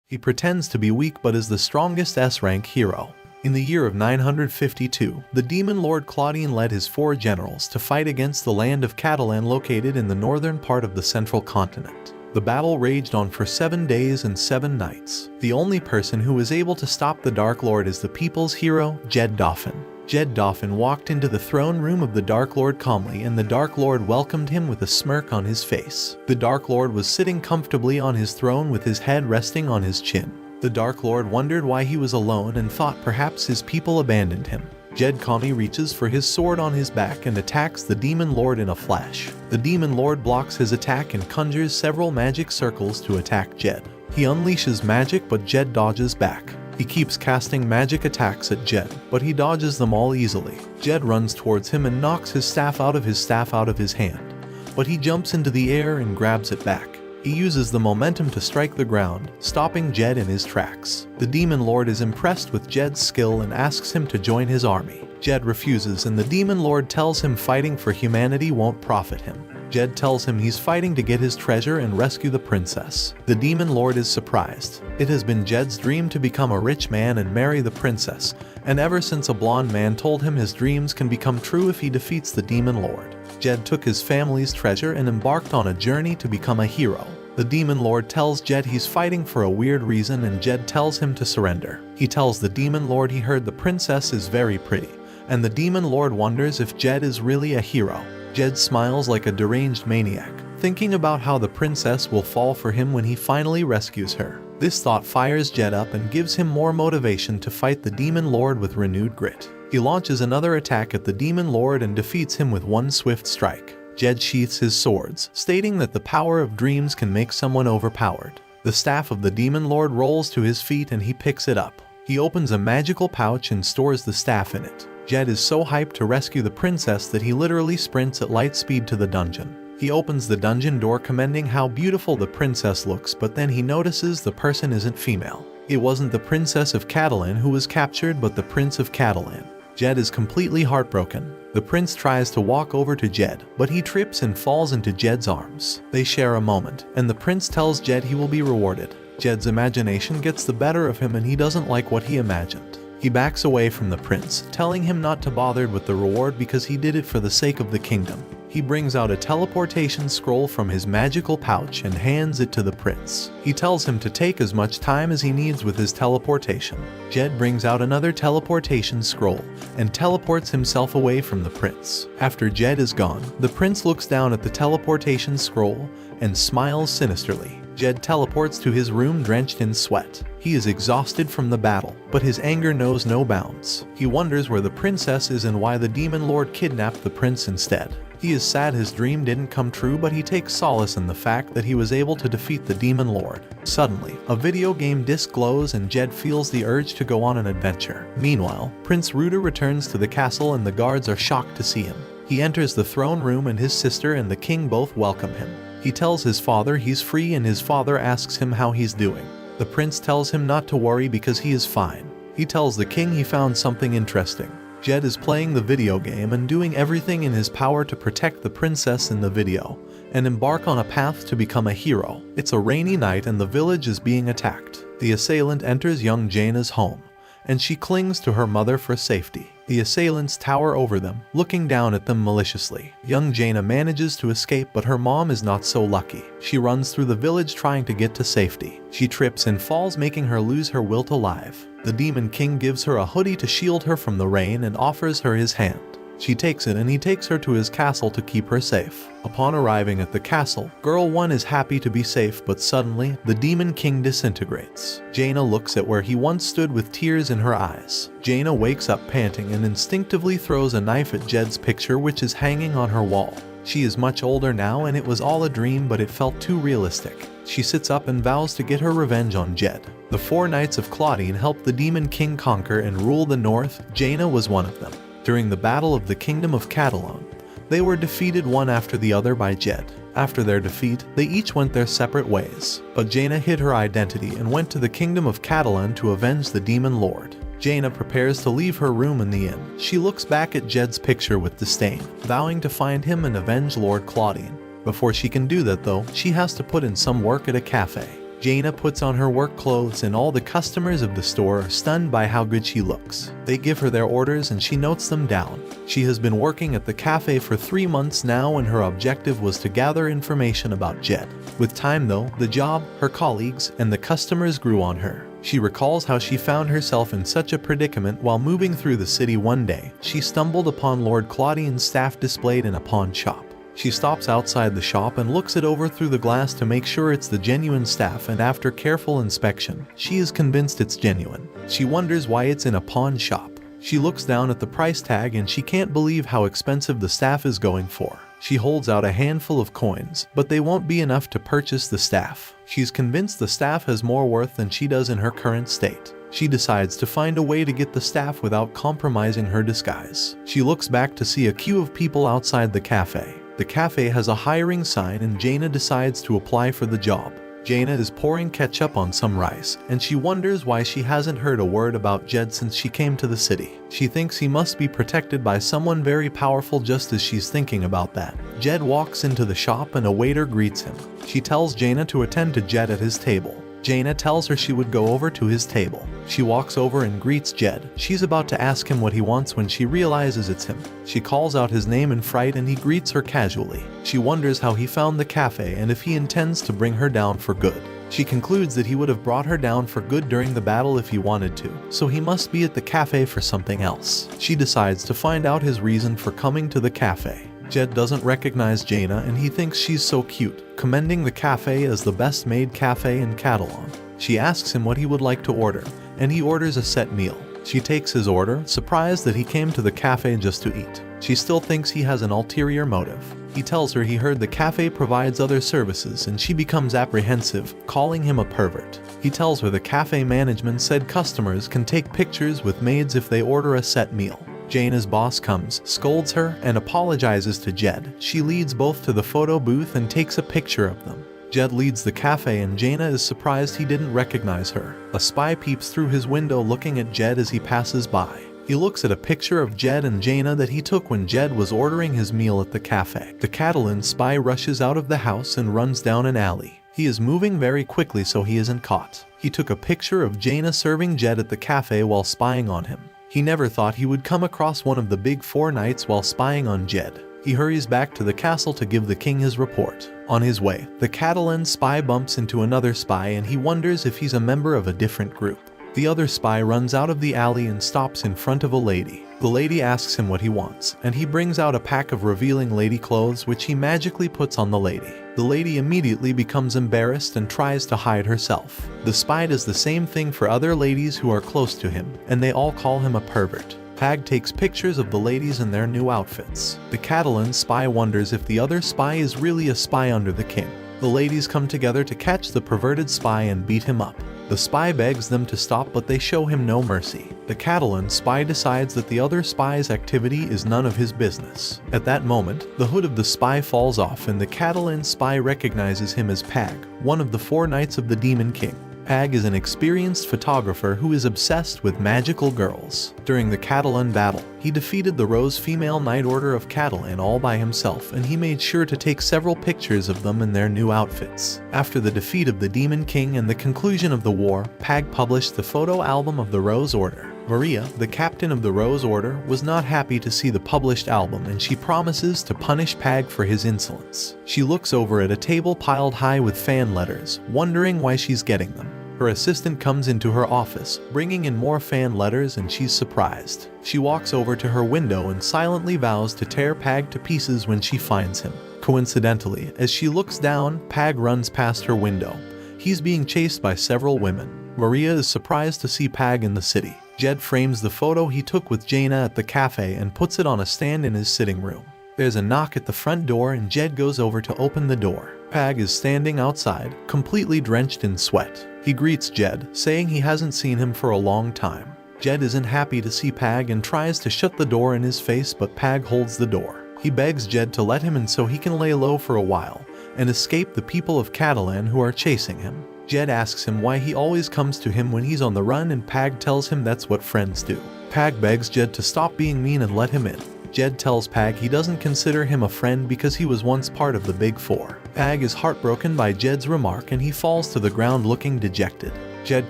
He pretends to be weak but is the strongest S-rank hero. In the year of 952, the demon lord Claudien led his 4 generals to fight against the land of Catalan located in the northern part of the central continent. The battle raged on for 7 days and 7 nights. The only person who was able to stop the Dark Lord is the people's hero, Jed Dauphin. Jed Dauphin walked into the throne room of the Dark Lord calmly, and the Dark Lord welcomed him with a smirk on his face. The Dark Lord was sitting comfortably on his throne with his head resting on his chin. The Dark Lord wondered why he was alone and thought perhaps his people abandoned him. Jed calmly reaches for his sword on his back and attacks the Demon Lord in a flash. The Demon Lord blocks his attack and conjures several magic circles to attack Jed. He unleashes magic, but Jed dodges back. He keeps casting magic attacks at Jed, but he dodges them all easily. Jed runs towards him and knocks his staff out of his hand, but he jumps into the air and grabs it back. He uses the momentum to strike the ground, stopping Jed in his tracks. The Demon Lord is impressed with Jed's skill and asks him to join his army. Jed refuses, and the Demon Lord tells him fighting for humanity won't profit him. Jed tells him he's fighting to get his treasure and rescue the princess. The Demon Lord is surprised. It has been Jed's dream to become a rich man and marry the princess, and ever since a blonde man told him his dreams can become true if he defeats the Demon Lord. Jed took his family's treasure and embarked on a journey to become a hero. The Demon Lord tells Jed he's fighting for a weird reason, and Jed tells him to surrender. He tells the Demon Lord he heard the princess is very pretty, and the Demon Lord wonders if Jed is really a hero. Jed smiles like a deranged maniac, thinking about how the princess will fall for him when he finally rescues her. This thought fires Jed up and gives him more motivation to fight the Demon Lord with renewed grit. He launches another attack at the Demon Lord and defeats him with one swift strike. Jed sheaths his swords, stating that the power of dreams can make someone overpowered. The staff of the Demon Lord rolls to his feet and he picks it up. He opens a magical pouch and stores the staff in it. Jed is so hyped to rescue the princess that he literally sprints at light speed to the dungeon. He opens the dungeon door commending how beautiful the princess looks, but then he notices the person isn't female. It wasn't the Princess of Catalan who was captured, but the Prince of Catalan. Jed is completely heartbroken. The prince tries to walk over to Jed, but he trips and falls into Jed's arms. They share a moment, and the prince tells Jed he will be rewarded. Jed's imagination gets the better of him and he doesn't like what he imagined. He backs away from the prince, telling him not to bother with the reward because he did it for the sake of the kingdom. He brings out a teleportation scroll from his magical pouch and hands it to the prince. He tells him to take as much time as he needs with his teleportation. Jed brings out another teleportation scroll and teleports himself away from the prince. After Jed is gone, the prince looks down at the teleportation scroll and smiles sinisterly. Jed teleports to his room drenched in sweat. He is exhausted from the battle, but his anger knows no bounds. He wonders where the princess is and why the Demon Lord kidnapped the prince instead. He is sad his dream didn't come true, but he takes solace in the fact that he was able to defeat the Demon Lord. Suddenly, a video game disc glows and Jed feels the urge to go on an adventure. Meanwhile, Prince Ruda returns to the castle and the guards are shocked to see him. He enters the throne room and his sister and the king both welcome him. He tells his father he's free and his father asks him how he's doing. The prince tells him not to worry because he is fine. He tells the king he found something interesting. Jed is playing the video game and doing everything in his power to protect the princess in the video and embark on a path to become a hero. It's a rainy night and the village is being attacked. The assailant enters young Jaina's home, and she clings to her mother for safety. The assailants tower over them, looking down at them maliciously. Young Jaina manages to escape, but her mom is not so lucky. She runs through the village trying to get to safety. She trips and falls, making her lose her will to live. The Demon King gives her a hoodie to shield her from the rain and offers her his hand. She takes it and he takes her to his castle to keep her safe. Upon arriving at the castle, Girl 1 is happy to be safe, but suddenly, the Demon King disintegrates. Jaina looks at where he once stood with tears in her eyes. Jaina wakes up panting and instinctively throws a knife at Jed's picture, which is hanging on her wall. She is much older now and it was all a dream, but it felt too realistic. She sits up and vows to get her revenge on Jed. The 4 knights of Claudien helped the Demon King conquer and rule the north. Jaina was one of them. During the Battle of the Kingdom of Catalan, they were defeated one after the other by Jed. After their defeat, they each went their separate ways, but Jaina hid her identity and went to the Kingdom of Catalan to avenge the Demon Lord. Jaina prepares to leave her room in the inn. She looks back at Jed's picture with disdain, vowing to find him and avenge Lord Claudien. Before she can do that though, she has to put in some work at a cafe. Jaina puts on her work clothes and all the customers of the store are stunned by how good she looks. They give her their orders and she notes them down. She has been working at the cafe for 3 months now and her objective was to gather information about Jed. With time though, the job, her colleagues, and the customers grew on her. She recalls how she found herself in such a predicament while moving through the city one day. She stumbled upon Lord Claudine's staff displayed in a pawn shop. She stops outside the shop and looks it over through the glass to make sure it's the genuine staff, and after careful inspection, she is convinced it's genuine. She wonders why it's in a pawn shop. She looks down at the price tag and she can't believe how expensive the staff is going for. She holds out a handful of coins, but they won't be enough to purchase the staff. She's convinced the staff has more worth than she does in her current state. She decides to find a way to get the staff without compromising her disguise. She looks back to see a queue of people outside the cafe. The cafe has a hiring sign and Jaina decides to apply for the job. Jaina is pouring ketchup on some rice, and she wonders why she hasn't heard a word about Jed since she came to the city. She thinks he must be protected by someone very powerful. Just as she's thinking about that, Jed walks into the shop and a waiter greets him. She tells Jaina to attend to Jed at his table. Jaina tells her she would go over to his table. She walks over and greets Jed. She's about to ask him what he wants when she realizes it's him. She calls out his name in fright and he greets her casually. She wonders how he found the cafe and if he intends to bring her down for good. She concludes that he would have brought her down for good during the battle if he wanted to, so he must be at the cafe for something else. She decides to find out his reason for coming to the cafe. Jed doesn't recognize Jaina and he thinks she's so cute, commending the cafe as the best made cafe in Catalan. She asks him what he would like to order, and he orders a set meal. She takes his order, surprised that he came to the cafe just to eat. She still thinks he has an ulterior motive. He tells her he heard the cafe provides other services and she becomes apprehensive, calling him a pervert. He tells her the cafe management said customers can take pictures with maids if they order a set meal. Jaina's boss comes, scolds her, and apologizes to Jed. She leads both to the photo booth and takes a picture of them. Jed leads the cafe and Jaina is surprised he didn't recognize her. A spy peeps through his window looking at Jed as he passes by. He looks at a picture of Jed and Jaina that he took when Jed was ordering his meal at the cafe. The Catalan spy rushes out of the house and runs down an alley. He is moving very quickly so he isn't caught. He took a picture of Jaina serving Jed at the cafe while spying on him. He never thought he would come across one of the big four knights while spying on Jed. He hurries back to the castle to give the king his report. On his way, the Catalan spy bumps into another spy and he wonders if he's a member of a different group. The other spy runs out of the alley and stops in front of a lady. The lady asks him what he wants, and he brings out a pack of revealing lady clothes which he magically puts on the lady. The lady immediately becomes embarrassed and tries to hide herself. The spy does the same thing for other ladies who are close to him, and they all call him a pervert. Pag takes pictures of the ladies in their new outfits. The Catalan spy wonders if the other spy is really a spy under the king. The ladies come together to catch the perverted spy and beat him up. The spy begs them to stop, but they show him no mercy. The Catalan spy decides that the other spy's activity is none of his business. At that moment, the hood of the spy falls off and the Catalan spy recognizes him as Pag, one of the four knights of the Demon King. Pag is an experienced photographer who is obsessed with magical girls. During the Catalan battle, he defeated the Rose Female Knight Order of Catalan all by himself, and he made sure to take several pictures of them in their new outfits. After the defeat of the Demon King and the conclusion of the war, Pag published the photo album of the Rose Order. Maria, the captain of the Rose Order, was not happy to see the published album and she promises to punish Pag for his insolence. She looks over at a table piled high with fan letters, wondering why she's getting them. Her assistant comes into her office, bringing in more fan letters, and she's surprised. She walks over to her window and silently vows to tear Pag to pieces when she finds him. Coincidentally, as she looks down, Pag runs past her window. He's being chased by several women. Maria is surprised to see Pag in the city. Jed frames the photo he took with Jaina at the cafe and puts it on a stand in his sitting room. There's a knock at the front door and Jed goes over to open the door. Pag is standing outside, completely drenched in sweat. He greets Jed, saying he hasn't seen him for a long time. Jed isn't happy to see Pag and tries to shut the door in his face, but Pag holds the door. He begs Jed to let him in so he can lay low for a while and escape the people of Catalan who are chasing him. Jed asks him why he always comes to him when he's on the run, and Pag tells him that's what friends do. Pag begs Jed to stop being mean and let him in. Jed tells Pag he doesn't consider him a friend because he was once part of the Big Four. Pag is heartbroken by Jed's remark and he falls to the ground looking dejected. Jed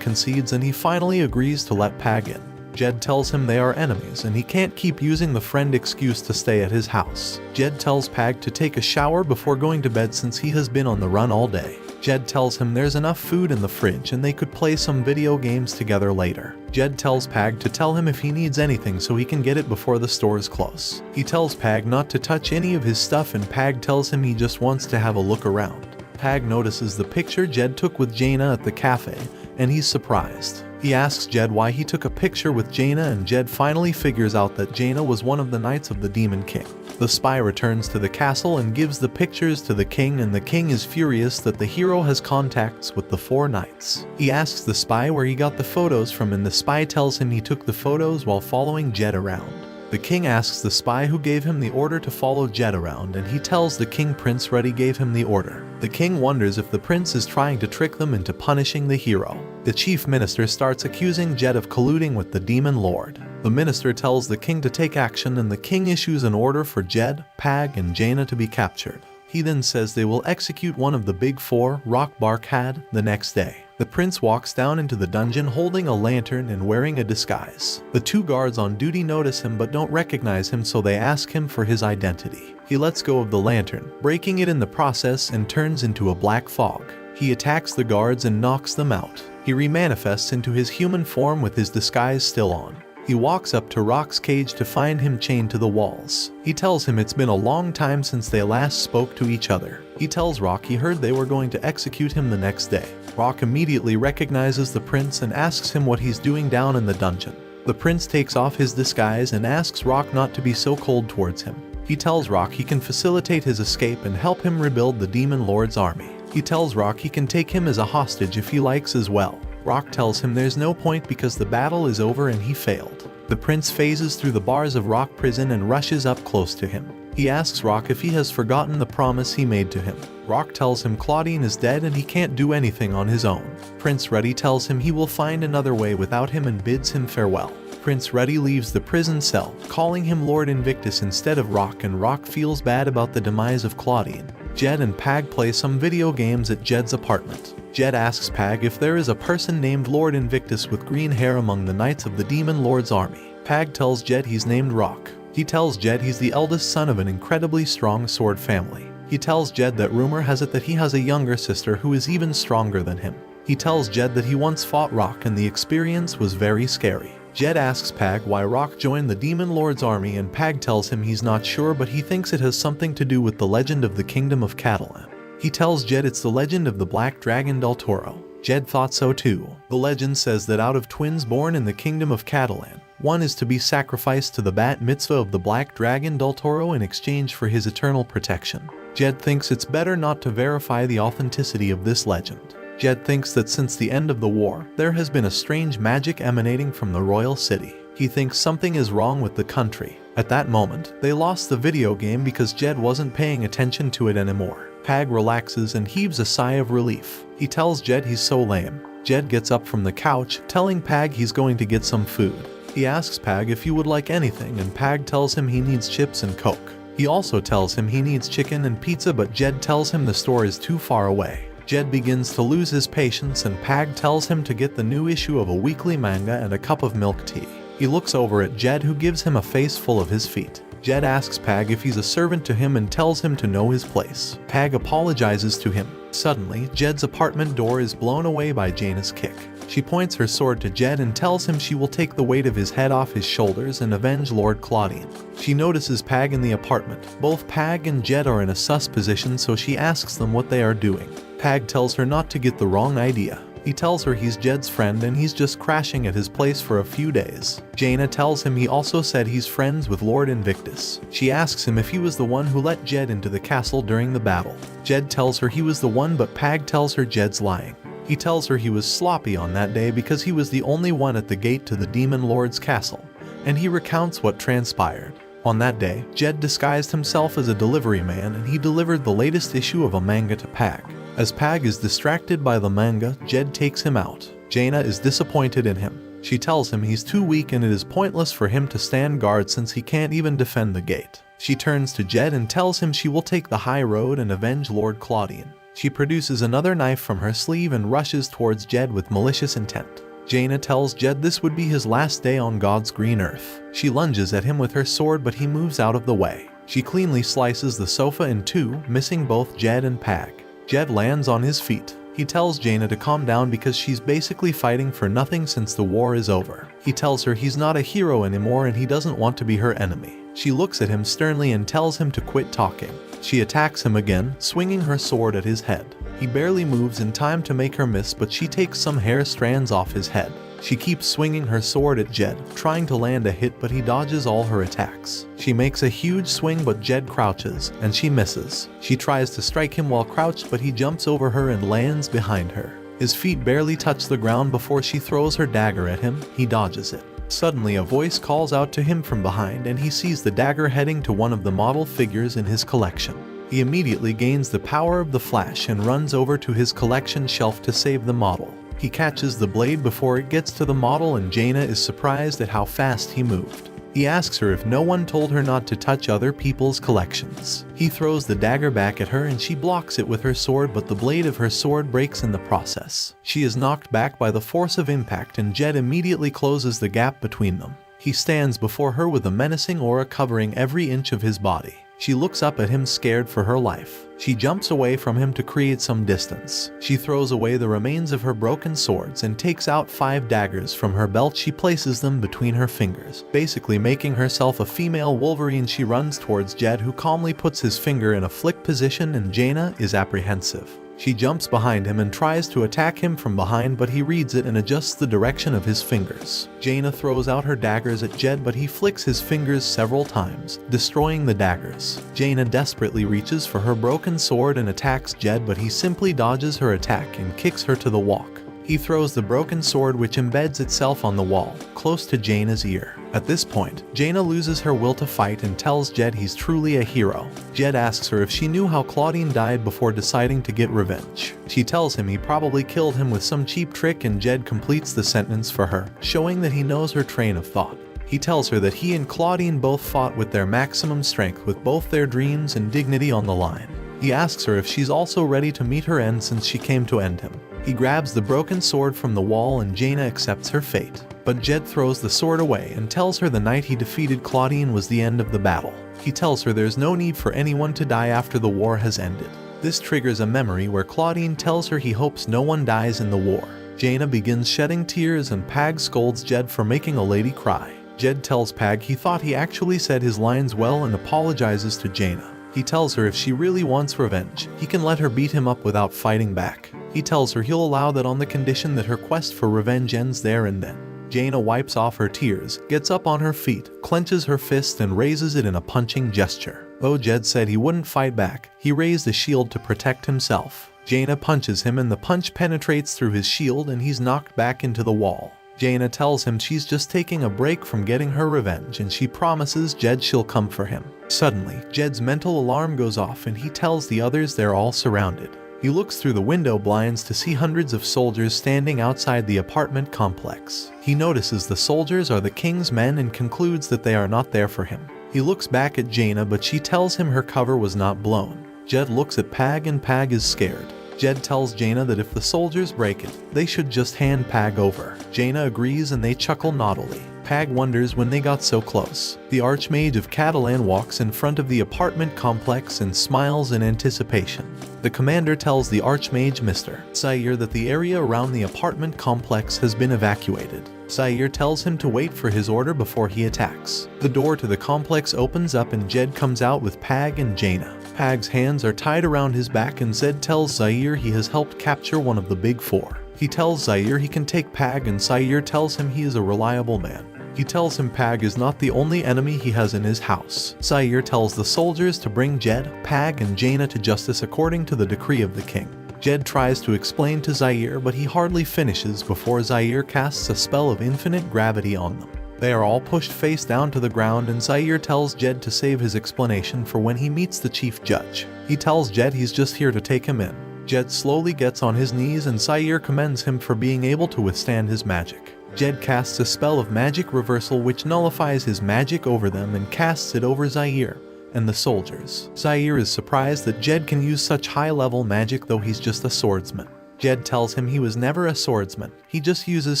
concedes and he finally agrees to let Pag in. Jed tells him they are enemies and he can't keep using the friend excuse to stay at his house. Jed tells Pag to take a shower before going to bed since he has been on the run all day. Jed tells him there's enough food in the fridge and they could play some video games together later. Jed tells Pag to tell him if he needs anything so he can get it before the stores close. He tells Pag not to touch any of his stuff and Pag tells him he just wants to have a look around. Pag notices the picture Jed took with Jaina at the cafe and he's surprised. He asks Jed why he took a picture with Jaina and Jed finally figures out that Jaina was one of the knights of the Demon King. The spy returns to the castle and gives the pictures to the king and the king is furious that the hero has contacts with the 4 knights. He asks the spy where he got the photos from and the spy tells him he took the photos while following Jed around. The king asks the spy who gave him the order to follow Jed around and he tells the king Prince Reddy gave him the order. The king wonders if the prince is trying to trick them into punishing the hero. The chief minister starts accusing Jed of colluding with the demon lord. The minister tells the king to take action and the king issues an order for Jed, Pag and Jaina to be captured. He then says they will execute one of the big 4, Rock Barkhad, the next day. The prince walks down into the dungeon holding a lantern and wearing a disguise. The 2 guards on duty notice him but don't recognize him so they ask him for his identity. He lets go of the lantern, breaking it in the process and turns into a black fog. He attacks the guards and knocks them out. He remanifests into his human form with his disguise still on. He walks up to Rock's cage to find him chained to the walls. He tells him it's been a long time since they last spoke to each other. He tells Rock he heard they were going to execute him the next day. Rock immediately recognizes the prince and asks him what he's doing down in the dungeon. The prince takes off his disguise and asks Rock not to be so cold towards him. He tells Rock he can facilitate his escape and help him rebuild the Demon Lord's army. He tells Rock he can take him as a hostage if he likes as well. Rock tells him there's no point because the battle is over and he failed. The prince phases through the bars of Rock prison and rushes up close to him. He asks Rock if he has forgotten the promise he made to him. Rock tells him Claudine is dead and he can't do anything on his own. Prince Reddy tells him he will find another way without him and bids him farewell. Prince Reddy leaves the prison cell, calling him Lord Invictus instead of Rock, and Rock feels bad about the demise of Claudine. Jed and Pag play some video games at Jed's apartment. Jed asks Pag if there is a person named Lord Invictus with green hair among the knights of the Demon Lord's army. Pag tells Jed he's named Rock. He tells Jed he's the eldest son of an incredibly strong sword family. He tells Jed that rumor has it that he has a younger sister who is even stronger than him. He tells Jed that he once fought Rock and the experience was very scary. Jed asks Pag why Rock joined the Demon Lord's army and Pag tells him he's not sure but he thinks it has something to do with the legend of the Kingdom of Catalan. He tells Jed it's the legend of the Black Dragon del Toro. Jed thought so too. The legend says that out of twins born in the Kingdom of Catalan, one is to be sacrificed to the bat mitzvah of the Black Dragon del Toro in exchange for his eternal protection. Jed thinks it's better not to verify the authenticity of this legend. Jed thinks that since the end of the war, there has been a strange magic emanating from the royal city. He thinks something is wrong with the country. At that moment, they lost the video game because Jed wasn't paying attention to it anymore. Pag relaxes and heaves a sigh of relief. He tells Jed he's so lame. Jed gets up from the couch, telling Pag he's going to get some food. He asks Pag if he would like anything and Pag tells him he needs chips and Coke. He also tells him he needs chicken and pizza but Jed tells him the store is too far away. Jed begins to lose his patience and Pag tells him to get the new issue of a weekly manga and a cup of milk tea. He looks over at Jed who gives him a face full of his feet. Jed asks Pag if he's a servant to him and tells him to know his place. Pag apologizes to him. Suddenly, Jed's apartment door is blown away by Jaina's kick. She points her sword to Jed and tells him she will take the weight of his head off his shoulders and avenge Lord Claudine. She notices Pag in the apartment. Both Pag and Jed are in a sus position so she asks them what they are doing. Pag tells her not to get the wrong idea. He tells her he's Jed's friend and he's just crashing at his place for a few days. Jaina tells him he also said he's friends with Lord Invictus. She asks him if he was the one who let Jed into the castle during the battle. Jed tells her he was the one but Pag tells her Jed's lying. He tells her he was sloppy on that day because he was the only one at the gate to the Demon Lord's castle, and he recounts what transpired. On that day, Jed disguised himself as a delivery man and he delivered the latest issue of a manga to Pag. As Pag is distracted by the manga, Jed takes him out. Jaina is disappointed in him. She tells him he's too weak and it is pointless for him to stand guard since he can't even defend the gate. She turns to Jed and tells him she will take the high road and avenge Lord Claudien. She produces another knife from her sleeve and rushes towards Jed with malicious intent. Jaina tells Jed this would be his last day on God's green earth. She lunges at him with her sword but he moves out of the way. She cleanly slices the sofa in two, missing both Jed and Pag. Jed lands on his feet. He tells Jaina to calm down because she's basically fighting for nothing since the war is over. He tells her he's not a hero anymore and he doesn't want to be her enemy. She looks at him sternly and tells him to quit talking. She attacks him again, swinging her sword at his head. He barely moves in time to make her miss, but she takes some hair strands off his head. She keeps swinging her sword at Jed, trying to land a hit, but he dodges all her attacks. She makes a huge swing but Jed crouches, and she misses. She tries to strike him while crouched but he jumps over her and lands behind her. His feet barely touch the ground before she throws her dagger at him. He dodges it. Suddenly a voice calls out to him from behind and he sees the dagger heading to one of the model figures in his collection. He immediately gains the power of the Flash and runs over to his collection shelf to save the model. He catches the blade before it gets to the model and Jaina is surprised at how fast he moved. He asks her if no one told her not to touch other people's collections. He throws the dagger back at her and she blocks it with her sword, but the blade of her sword breaks in the process. She is knocked back by the force of impact and Jed immediately closes the gap between them. He stands before her with a menacing aura covering every inch of his body. She looks up at him scared for her life. She jumps away from him to create some distance. She throws away the remains of her broken swords and takes out 5 daggers from her belt. She places them between her fingers, basically making herself a female Wolverine. She runs towards Jed, who calmly puts his finger in a flick position, and Jaina is apprehensive. She jumps behind him and tries to attack him from behind, but he reads it and adjusts the direction of his fingers. Jaina throws out her daggers at Jed, but he flicks his fingers several times, destroying the daggers. Jaina desperately reaches for her broken sword and attacks Jed, but he simply dodges her attack and kicks her to the walk. He throws the broken sword, which embeds itself on the wall, close to Jaina's ear. At this point, Jaina loses her will to fight and tells Jed he's truly a hero. Jed asks her if she knew how Claudien died before deciding to get revenge. She tells him he probably killed him with some cheap trick, and Jed completes the sentence for her, showing that he knows her train of thought. He tells her that he and Claudien both fought with their maximum strength, with both their dreams and dignity on the line. He asks her if she's also ready to meet her end since she came to end him. He grabs the broken sword from the wall and Jaina accepts her fate. But Jed throws the sword away and tells her the night he defeated Claudien was the end of the battle. He tells her there's no need for anyone to die after the war has ended. This triggers a memory where Claudien tells her he hopes no one dies in the war. Jaina begins shedding tears and Pag scolds Jed for making a lady cry. Jed tells Pag he thought he actually said his lines well and apologizes to Jaina. He tells her if she really wants revenge, he can let her beat him up without fighting back. He tells her he'll allow that on the condition that her quest for revenge ends there and then. Jaina wipes off her tears, gets up on her feet, clenches her fist and raises it in a punching gesture. Though Jed said he wouldn't fight back, he raised a shield to protect himself. Jaina punches him and the punch penetrates through his shield and he's knocked back into the wall. Jaina tells him she's just taking a break from getting her revenge and she promises Jed she'll come for him. Suddenly, Jed's mental alarm goes off and he tells the others they're all surrounded. He looks through the window blinds to see hundreds of soldiers standing outside the apartment complex. He notices the soldiers are the king's men and concludes that they are not there for him. He looks back at Jaina, but she tells him her cover was not blown. Jed looks at Pag and Pag is scared. Jed tells Jaina that if the soldiers break it, they should just hand Pag over. Jaina agrees and they chuckle naughtily. Pag wonders when they got so close. The Archmage of Catalan walks in front of the apartment complex and smiles in anticipation. The commander tells the Archmage Mr. Zaire that the area around the apartment complex has been evacuated. Zaire tells him to wait for his order before he attacks. The door to the complex opens up and Jed comes out with Pag and Jaina. Pag's hands are tied around his back and Zed tells Zaire he has helped capture one of the Big Four. He tells Zaire he can take Pag and Zaire tells him he is a reliable man. He tells him Pag is not the only enemy he has in his house. Zaire tells the soldiers to bring Jed, Pag and Jaina to justice according to the decree of the king. Jed tries to explain to Zaire, but he hardly finishes before Zaire casts a spell of infinite gravity on them. They are all pushed face down to the ground and Zaire tells Jed to save his explanation for when he meets the chief judge. He tells Jed he's just here to take him in. Jed slowly gets on his knees and Zaire commends him for being able to withstand his magic. Jed casts a spell of magic reversal which nullifies his magic over them and casts it over Zaire and the soldiers. Zaire is surprised that Jed can use such high-level magic though he's just a swordsman. Jed tells him he was never a swordsman, he just uses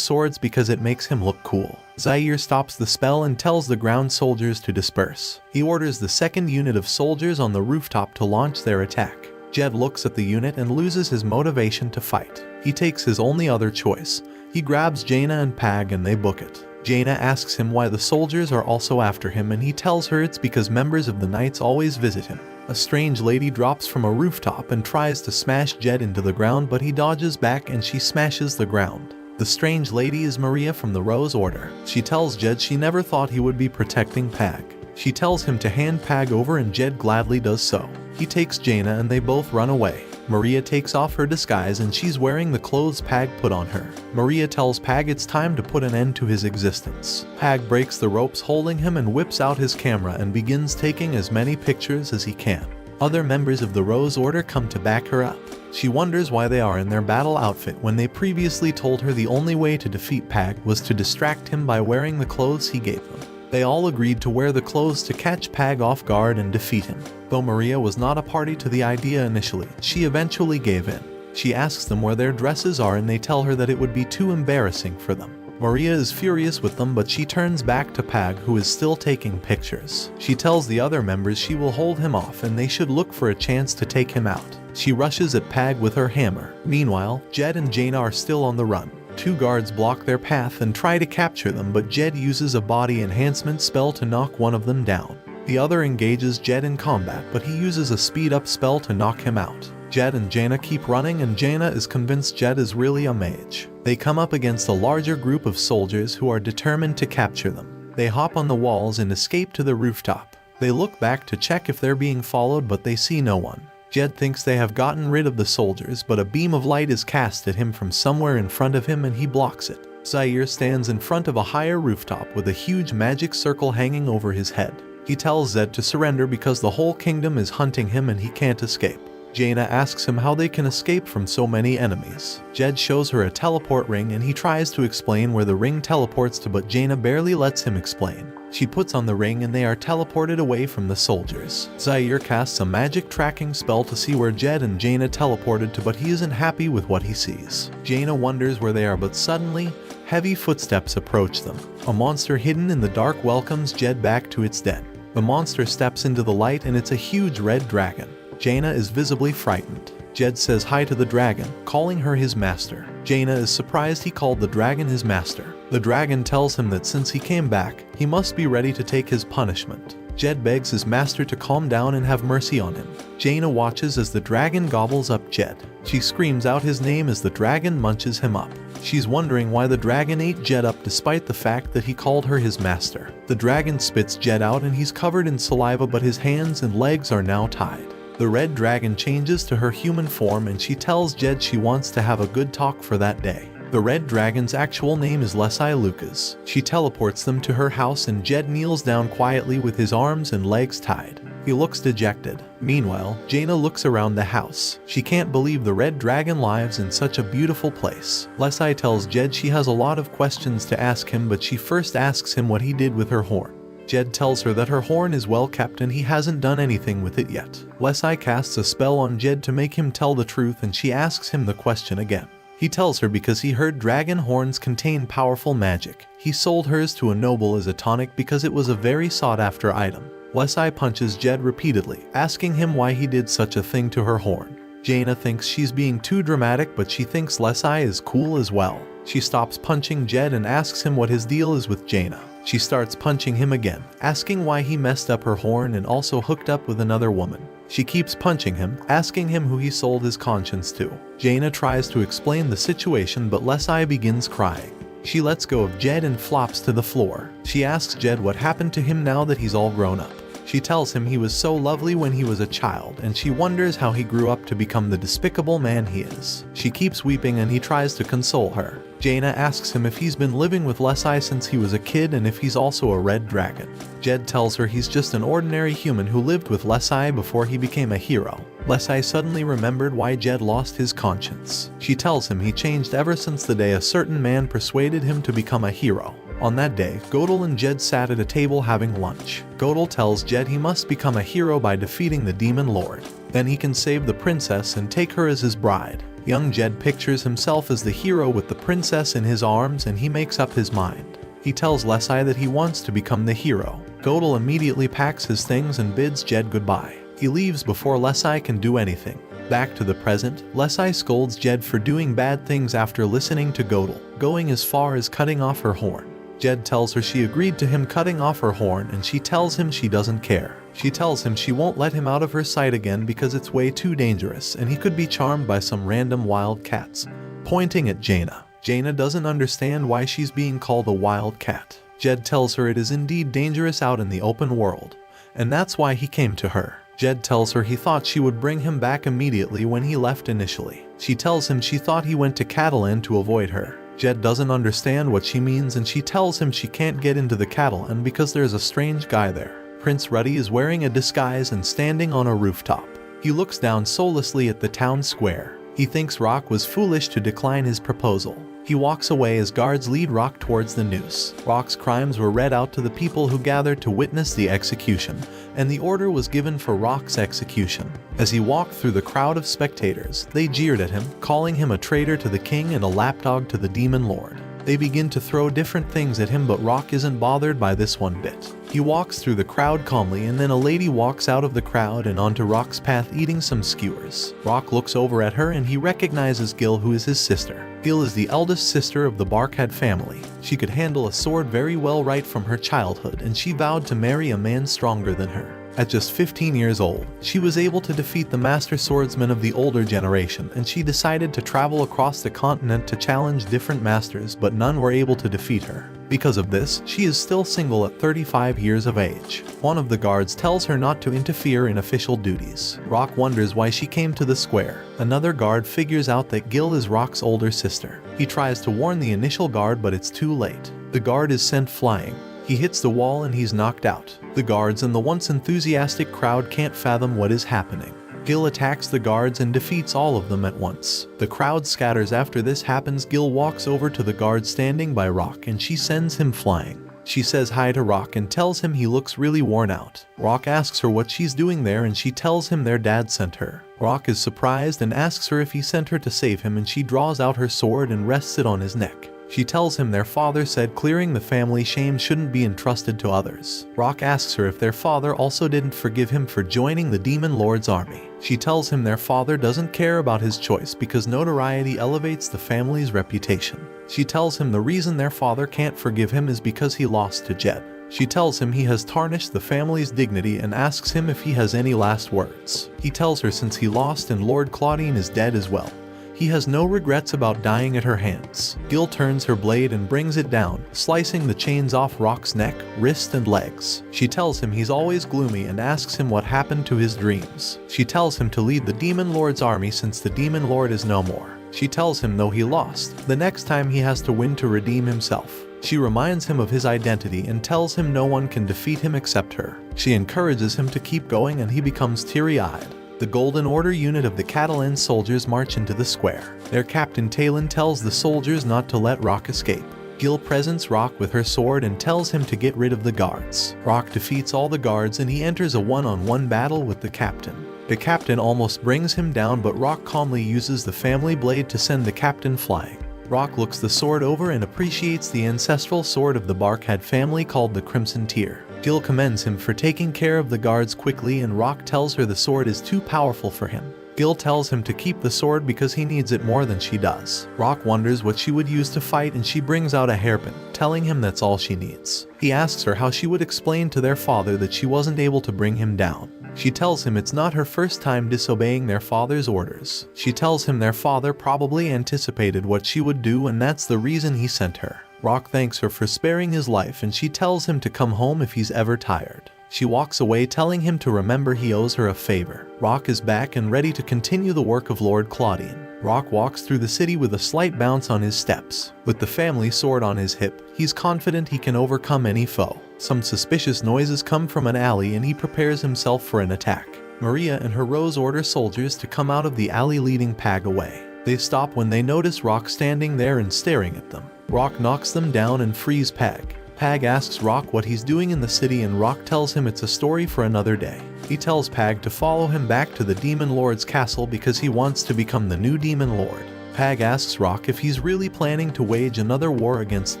swords because it makes him look cool. Zaire stops the spell and tells the ground soldiers to disperse. He orders the second unit of soldiers on the rooftop to launch their attack. Jed looks at the unit and loses his motivation to fight. He takes his only other choice. He grabs Jaina and Pag and they book it. Jaina asks him why the soldiers are also after him and he tells her it's because members of the Knights always visit him. A strange lady drops from a rooftop and tries to smash Jed into the ground, but he dodges back and she smashes the ground. The strange lady is Maria from the Rose Order. She tells Jed she never thought he would be protecting Pag. She tells him to hand Pag over and Jed gladly does so. He takes Jaina and they both run away. Maria takes off her disguise and she's wearing the clothes Pag put on her. Maria tells Pag it's time to put an end to his existence. Pag breaks the ropes holding him and whips out his camera and begins taking as many pictures as he can. Other members of the Rose Order come to back her up. She wonders why they are in their battle outfit when they previously told her the only way to defeat Pag was to distract him by wearing the clothes he gave them. They all agreed to wear the clothes to catch Pag off guard and defeat him. Though Maria was not a party to the idea initially, she eventually gave in. She asks them where their dresses are and they tell her that it would be too embarrassing for them. Maria is furious with them, but she turns back to Pag, who is still taking pictures. She tells the other members she will hold him off and they should look for a chance to take him out. She rushes at Pag with her hammer. Meanwhile, Jed and Jaina are still on the run. Two guards block their path and try to capture them, but Jed uses a body enhancement spell to knock one of them down. The other engages Jed in combat, but he uses a speed-up spell to knock him out. Jed and Jaina keep running and Jaina is convinced Jed is really a mage. They come up against a larger group of soldiers who are determined to capture them. They hop on the walls and escape to the rooftop. They look back to check if they're being followed, but they see no one. Jed thinks they have gotten rid of the soldiers, but a beam of light is cast at him from somewhere in front of him and he blocks it. Zaire stands in front of a higher rooftop with a huge magic circle hanging over his head. He tells Zed to surrender because the whole kingdom is hunting him and he can't escape. Jaina asks him how they can escape from so many enemies. Jed shows her a teleport ring and he tries to explain where the ring teleports to, but Jaina barely lets him explain. She puts on the ring and they are teleported away from the soldiers. Zaire casts a magic tracking spell to see where Jed and Jaina teleported to, but he isn't happy with what he sees. Jaina wonders where they are, but suddenly, heavy footsteps approach them. A monster hidden in the dark welcomes Jed back to its den. The monster steps into the light and it's a huge red dragon. Jaina is visibly frightened. Jed says hi to the dragon, calling her his master. Jaina is surprised he called the dragon his master. The dragon tells him that since he came back, he must be ready to take his punishment. Jed begs his master to calm down and have mercy on him. Jaina watches as the dragon gobbles up Jed. She screams out his name as the dragon munches him up. She's wondering why the dragon ate Jed up despite the fact that he called her his master. The dragon spits Jed out and he's covered in saliva, but his hands and legs are now tied. The red dragon changes to her human form and she tells Jed she wants to have a good talk for that day. The red dragon's actual name is Lesai Lucas. She teleports them to her house and Jed kneels down quietly with his arms and legs tied. He looks dejected. Meanwhile, Jaina looks around the house. She can't believe the red dragon lives in such a beautiful place. Lesai tells Jed she has a lot of questions to ask him, but she first asks him what he did with her horn. Jed tells her that her horn is well kept and he hasn't done anything with it yet. Lesai casts a spell on Jed to make him tell the truth and she asks him the question again. He tells her because he heard dragon horns contain powerful magic. He sold hers to a noble as a tonic because it was a very sought after item. Lesai punches Jed repeatedly, asking him why he did such a thing to her horn. Jaina thinks she's being too dramatic, but she thinks Lesai is cool as well. She stops punching Jed and asks him what his deal is with Jaina. She starts punching him again, asking why he messed up her horn and also hooked up with another woman. She keeps punching him, asking him who he sold his conscience to. Jaina tries to explain the situation, but Lesai begins crying. She lets go of Jed and flops to the floor. She asks Jed what happened to him now that he's all grown up. She tells him he was so lovely when he was a child, and she wonders how he grew up to become the despicable man he is. She keeps weeping and he tries to console her. Jaina asks him if he's been living with Lesai since he was a kid and if he's also a red dragon. Jed tells her he's just an ordinary human who lived with Lesai before he became a hero. Lesai suddenly remembered why Jed lost his conscience. She tells him he changed ever since the day a certain man persuaded him to become a hero. On that day, Gödel and Jed sat at a table having lunch. Gödel tells Jed he must become a hero by defeating the Demon Lord. Then he can save the princess and take her as his bride. Young Jed pictures himself as the hero with the princess in his arms, and he makes up his mind. He tells Lesai that he wants to become the hero. Gödel immediately packs his things and bids Jed goodbye. He leaves before Lesai can do anything. Back to the present, Lesai scolds Jed for doing bad things after listening to Gödel, going as far as cutting off her horn. Jed tells her she agreed to him cutting off her horn, and she tells him she doesn't care. She tells him she won't let him out of her sight again because it's way too dangerous and he could be charmed by some random wild cats. Pointing at Jaina. Jaina doesn't understand why she's being called a wild cat. Jed tells her it is indeed dangerous out in the open world, and that's why he came to her. Jed tells her he thought she would bring him back immediately when he left initially. She tells him she thought he went to Catalan to avoid her. Jed doesn't understand what she means, and she tells him she can't get into the Catalan because there's a strange guy there. Prince Ruddy is wearing a disguise and standing on a rooftop. He looks down soullessly at the town square. He thinks Rock was foolish to decline his proposal. He walks away as guards lead Rock towards the noose. Rock's crimes were read out to the people who gathered to witness the execution, and the order was given for Rock's execution. As he walked through the crowd of spectators, they jeered at him, calling him a traitor to the king and a lapdog to the Demon Lord. They begin to throw different things at him, but Rock isn't bothered by this one bit. He walks through the crowd calmly, and then a lady walks out of the crowd and onto Rock's path eating some skewers. Rock looks over at her and he recognizes Gil, who is his sister. Gil is the eldest sister of the Barkhad family. She could handle a sword very well right from her childhood, and she vowed to marry a man stronger than her. At just 15 years old, she was able to defeat the master swordsmen of the older generation, and she decided to travel across the continent to challenge different masters, but none were able to defeat her. Because of this, she is still single at 35 years of age. One of the guards tells her not to interfere in official duties. Rock wonders why she came to the square. Another guard figures out that Gil is Rock's older sister. He tries to warn the initial guard, but it's too late. The guard is sent flying. He hits the wall and he's knocked out. The guards and the once enthusiastic crowd can't fathom what is happening. Gil attacks the guards and defeats all of them at once. The crowd scatters after this happens. Gil walks over to the guard standing by Rock and she sends him flying. She says hi to Rock and tells him he looks really worn out. Rock asks her what she's doing there and she tells him their dad sent her. Rock is surprised and asks her if he sent her to save him, and she draws out her sword and rests it on his neck. She tells him their father said clearing the family shame shouldn't be entrusted to others. Rock asks her if their father also didn't forgive him for joining the Demon Lord's army. She tells him their father doesn't care about his choice because notoriety elevates the family's reputation. She tells him the reason their father can't forgive him is because he lost to Jed. She tells him he has tarnished the family's dignity and asks him if he has any last words. He tells her since he lost and Lord Claudine is dead as well, he has no regrets about dying at her hands. Gil turns her blade and brings it down, slicing the chains off Rock's neck, wrist, and legs. She tells him he's always gloomy and asks him what happened to his dreams. She tells him to lead the Demon Lord's army since the Demon Lord is no more. She tells him though he lost, the next time he has to win to redeem himself. She reminds him of his identity and tells him no one can defeat him except her. She encourages him to keep going and he becomes teary-eyed. The Golden Order unit of the Catalan soldiers march into the square. Their captain Talon tells the soldiers not to let Rock escape. Gil presents Rock with her sword and tells him to get rid of the guards. Rock defeats all the guards and he enters a one-on-one battle with the captain. The captain almost brings him down, but Rock calmly uses the family blade to send the captain flying. Rock looks the sword over and appreciates the ancestral sword of the Barkhad family called the Crimson Tear. Gil commends him for taking care of the guards quickly, and Rock tells her the sword is too powerful for him. Gil tells him to keep the sword because he needs it more than she does. Rock wonders what she would use to fight and she brings out a hairpin, telling him that's all she needs. He asks her how she would explain to their father that she wasn't able to bring him down. She tells him it's not her first time disobeying their father's orders. She tells him their father probably anticipated what she would do and that's the reason he sent her. Rock thanks her for sparing his life and she tells him to come home if he's ever tired. She walks away, telling him to remember he owes her a favor. Rock is back and ready to continue the work of Lord Claudian. Rock walks through the city with a slight bounce on his steps. With the family sword on his hip, he's confident he can overcome any foe. Some suspicious noises come from an alley and he prepares himself for an attack. Maria and her Rose order soldiers to come out of the alley, leading Pag away. They stop when they notice Rock standing there and staring at them. Rock knocks them down and frees Pag. Pag asks Rock what he's doing in the city and Rock tells him it's a story for another day. He tells Pag to follow him back to the Demon Lord's castle because he wants to become the new Demon Lord. Pag asks Rock if he's really planning to wage another war against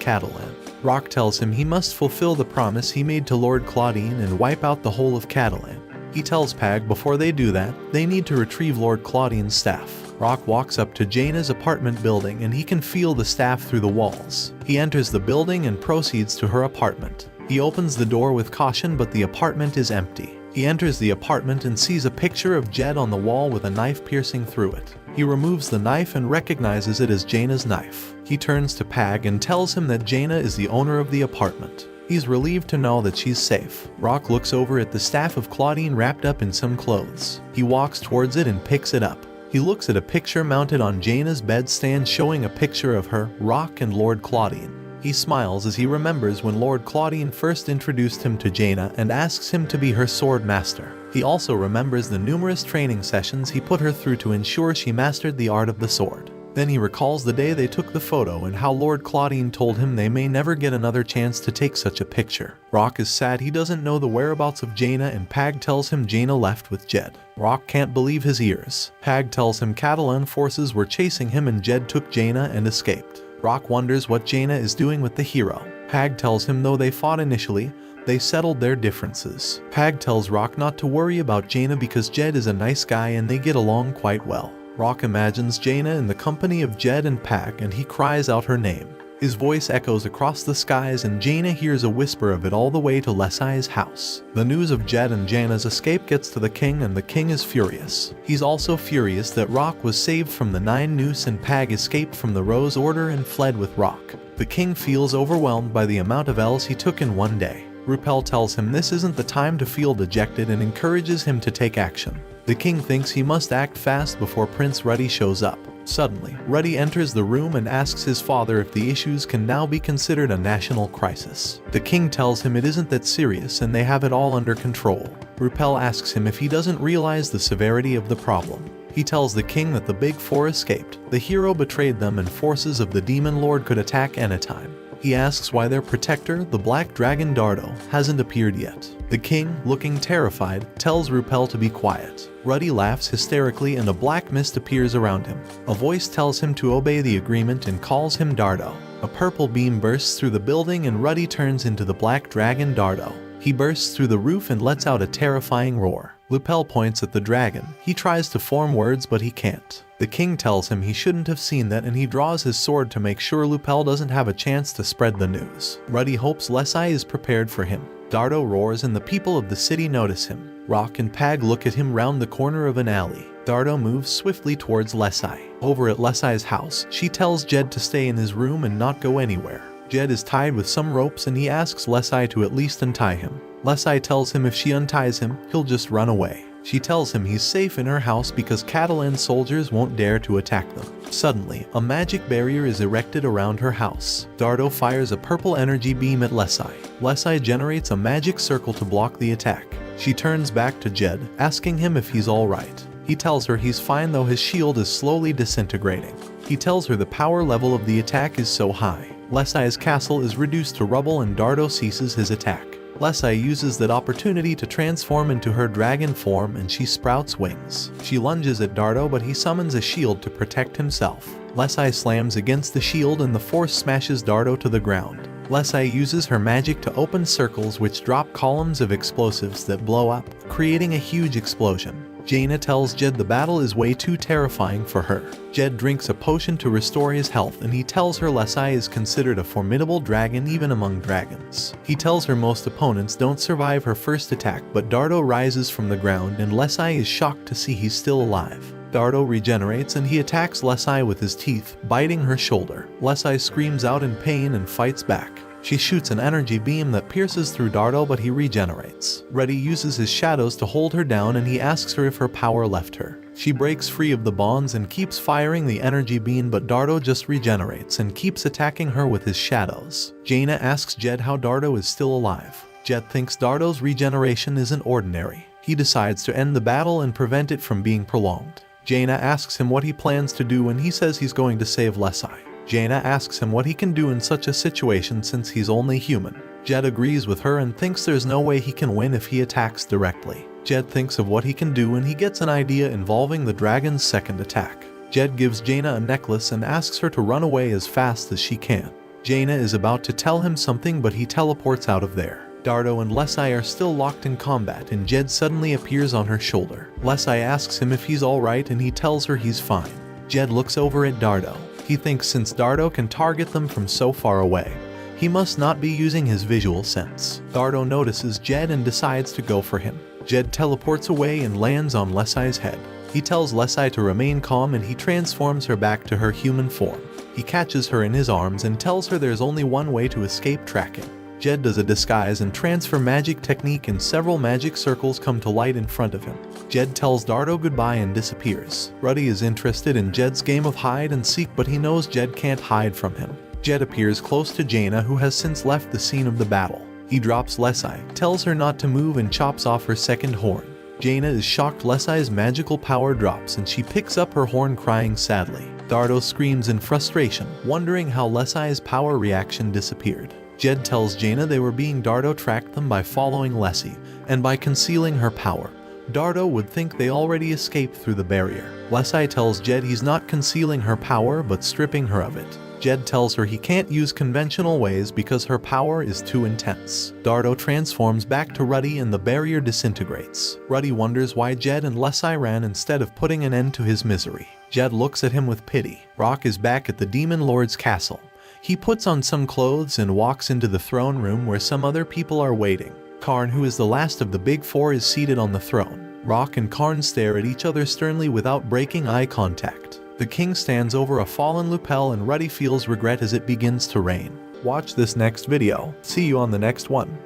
Catalan. Rock tells him he must fulfill the promise he made to Lord Claudian and wipe out the whole of Catalan. He tells Pag before they do that, they need to retrieve Lord Claudian's staff. Rock walks up to Jaina's apartment building and he can feel the staff through the walls. He enters the building and proceeds to her apartment. He opens the door with caution, but the apartment is empty. He enters the apartment and sees a picture of Jed on the wall with a knife piercing through it. He removes the knife and recognizes it as Jaina's knife. He turns to Pag and tells him that Jaina is the owner of the apartment. He's relieved to know that she's safe. Rock looks over at the staff of Claudian wrapped up in some clothes. He walks towards it and picks it up. He looks at a picture mounted on Jaina's bedstand showing a picture of her, Rock, and Lord Claudian. He smiles as he remembers when Lord Claudian first introduced him to Jaina and asks him to be her sword master. He also remembers the numerous training sessions he put her through to ensure she mastered the art of the sword. Then he recalls the day they took the photo and how Lord Claudian told him they may never get another chance to take such a picture. Rock is sad he doesn't know the whereabouts of Jaina and Pag tells him Jaina left with Jed. Rock can't believe his ears. Pag tells him Catalan forces were chasing him and Jed took Jaina and escaped. Rock wonders what Jaina is doing with the hero. Pag tells him though they fought initially, they settled their differences. Pag tells Rock not to worry about Jaina because Jed is a nice guy and they get along quite well. Rock imagines Jaina in the company of Jed and Pag and he cries out her name. His voice echoes across the skies and Jaina hears a whisper of it all the way to Lesai's house. The news of Jed and Jaina's escape gets to the king and the king is furious. He's also furious that Rock was saved from the Nine Noose and Pag escaped from the Rose Order and fled with Rock. The king feels overwhelmed by the amount of L's he took in one day. Rupel tells him this isn't the time to feel dejected and encourages him to take action. The king thinks he must act fast before Prince Ruddy shows up. Suddenly, Ruddy enters the room and asks his father if the issues can now be considered a national crisis. The king tells him it isn't that serious and they have it all under control. Rupel asks him if he doesn't realize the severity of the problem. He tells the king that the Big Four escaped, the hero betrayed them and forces of the Demon Lord could attack anytime. He asks why their protector, the Black Dragon Dardo, hasn't appeared yet. The king, looking terrified, tells Rupel to be quiet. Ruddy laughs hysterically and a black mist appears around him. A voice tells him to obey the agreement and calls him Dardo. A purple beam bursts through the building and Ruddy turns into the Black Dragon Dardo. He bursts through the roof and lets out a terrifying roar. Rupel points at the dragon. He tries to form words but he can't. The king tells him he shouldn't have seen that and he draws his sword to make sure Rupel doesn't have a chance to spread the news. Ruddy hopes Lesai is prepared for him. Dardo roars and the people of the city notice him. Rock and Pag look at him round the corner of an alley. Dardo moves swiftly towards Lesai. Over at Lesai's house, she tells Jed to stay in his room and not go anywhere. Jed is tied with some ropes and he asks Lesai to at least untie him. Lesai tells him if she unties him, he'll just run away. She tells him he's safe in her house because Catalan soldiers won't dare to attack them. Suddenly, a magic barrier is erected around her house. Dardo fires a purple energy beam at Lesai. Lesai generates a magic circle to block the attack. She turns back to Jed, asking him if he's alright. He tells her he's fine though his shield is slowly disintegrating. He tells her the power level of the attack is so high. Lesai's castle is reduced to rubble and Dardo ceases his attack. Lesai uses that opportunity to transform into her dragon form and she sprouts wings. She lunges at Dardo but he summons a shield to protect himself. Lesai slams against the shield and the force smashes Dardo to the ground. Lesai uses her magic to open circles which drop columns of explosives that blow up, creating a huge explosion. Jaina tells Jed the battle is way too terrifying for her. Jed drinks a potion to restore his health and he tells her Lesai is considered a formidable dragon even among dragons. He tells her most opponents don't survive her first attack but Dardo rises from the ground and Lesai is shocked to see he's still alive. Dardo regenerates and he attacks Lesai with his teeth, biting her shoulder. Lesai screams out in pain and fights back. She shoots an energy beam that pierces through Dardo, but he regenerates. Ruddy uses his shadows to hold her down, and he asks her if her power left her. She breaks free of the bonds and keeps firing the energy beam, but Dardo just regenerates and keeps attacking her with his shadows. Jaina asks Jed how Dardo is still alive. Jed thinks Dardo's regeneration isn't ordinary. He decides to end the battle and prevent it from being prolonged. Jaina asks him what he plans to do, and he says he's going to save Lesai. Jaina asks him what he can do in such a situation since he's only human. Jed agrees with her and thinks there's no way he can win if he attacks directly. Jed thinks of what he can do, and he gets an idea involving the dragon's second attack. Jed gives Jaina a necklace and asks her to run away as fast as she can. Jaina is about to tell him something, but he teleports out of there. Dardo and Lesai are still locked in combat, and Jed suddenly appears on her shoulder. Lesai asks him if he's alright, and he tells her he's fine. Jed looks over at Dardo. He thinks since Dardo can target them from so far away, he must not be using his visual sense. Dardo notices Jed and decides to go for him. Jed teleports away and lands on Lesai's head. He tells Lesai to remain calm, and he transforms her back to her human form. He catches her in his arms and tells her there's only one way to escape tracking. Jed does a disguise and transfer magic technique, and several magic circles come to light in front of him. Jed tells Dardo goodbye and disappears. Ruddy is interested in Jed's game of hide and seek, but he knows Jed can't hide from him. Jed appears close to Jaina, who has since left the scene of the battle. He drops Lesai, tells her not to move, and chops off her second horn. Jaina is shocked. Lesai's magical power drops and she picks up her horn, crying sadly. Dardo screams in frustration, wondering how Lesai's power reaction disappeared. Jed tells Jaina they were being Dardo tracked them by following Lessie, and by concealing her power, Dardo would think they already escaped through the barrier. Lesai tells Jed he's not concealing her power but stripping her of it. Jed tells her he can't use conventional ways because her power is too intense. Dardo transforms back to Ruddy and the barrier disintegrates. Ruddy wonders why Jed and Lesai ran instead of putting an end to his misery. Jed looks at him with pity. Rock is back at the Demon Lord's castle. He puts on some clothes and walks into the throne room where some other people are waiting. Karn, who is the last of the Big Four, is seated on the throne. Rock and Karn stare at each other sternly without breaking eye contact. The king stands over a fallen lapel, and Ruddy feels regret as it begins to rain. Watch this next video. See you on the next one.